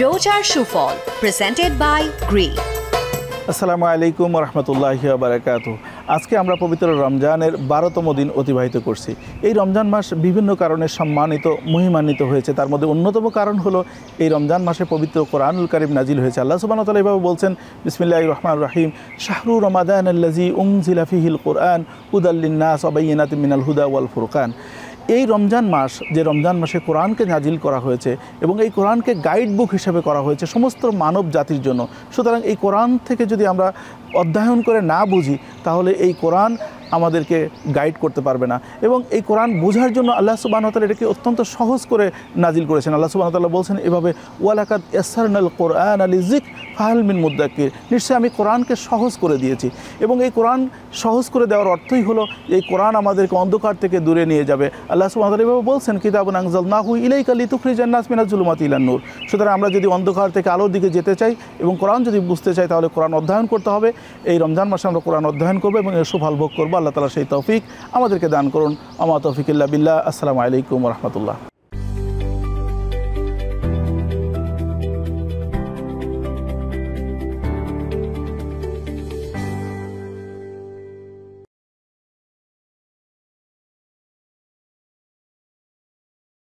রোজার সুফল presented by Gree. আসসালামু আলাইকুম রহমতুল্লাহি ওয়া বারাকাতুহু। আজকে আমরা পবিত্র রমজানের 12তম দিন অতিবাহিত করছি। এই রমজান মাস বিভিন্ন কারণে সম্মানিত মহিমান্বিত হয়েছে। তার মধ্যে অন্যতম কারণ হলো এই রমজান মাসে পবিত্র কোরআনুল কারীম নাজিল হয়েছে। আল্লাহ সুবহানাহু ওয়া তাআলা এভাবে বলছেন, বিসমিল্লাহির রহমানির রহিম, শাহরু রমাদানাল্লাযী উনজিলা ফীহিল কুরআন হুদাল লিন-নাস ওয়া বায়িনাতিন মিনাল হুদা ওয়াল ফুরকান। এই রমজান মাস, যে রমজান মাসে কোরআনকে নাজিল করা হয়েছে এবং এই কোরআনকে গাইড বুক হিসেবে করা হয়েছে সমস্ত মানব জাতির জন্য। সুতরাং এই কোরআন থেকে যদি আমরা অধ্যয়ন করে না বুঝি তাহলে এই কোরআন আমাদেরকে গাইড করতে পারবে না। এবং এই কোরআন বোঝার জন্য আল্লাহ সুবহানাহু ওয়া তাআলা এটাকে অত্যন্ত সহজ করে নাজিল করেছেন। আল্লাহ সুবহানাহু ওয়া তাআলা বলছেন এভাবে, ওয়ালাকাদ ইয়াসসারনাল কুরআনা লিযিকর ফাহাল মিন মুদ্দাক্কির। নিশ্চয়ই আমি কোরআনকে সহজ করে দিয়েছি। এবং এই কোরআন সহজ করে দেওয়ার অর্থই হলো এই কোরআন আমাদেরকে অন্ধকার থেকে দূরে নিয়ে যাবে। আল্লাহ সুবহানাহু ওয়া তাআলা এভাবে বলছেন, কিতাবুন আনজালনাহু ইলাইকা লিতুখরিজান নাস মিনাজ জুলুমাতি ইলান নূর। সুতরাং আমরা যদি অন্ধকার থেকে আলোর দিকে যেতে চাই এবং কোরআন যদি বুঝতে চাই তাহলে কোরআন অধ্যয়ন করতে হবে। এই রমজান মাসে আমরা কোরআন অধ্যয়ন করবো এবং এর সুফল ভোগ করবো। আল্লাহ তাআলা সেই তৌফিক আমাদেরকে দান করুন। আমা তৌফিক ইল্লা বিল্লাহ। আসসালামু আলাইকুম ওয়া রাহমাতুল্লাহ।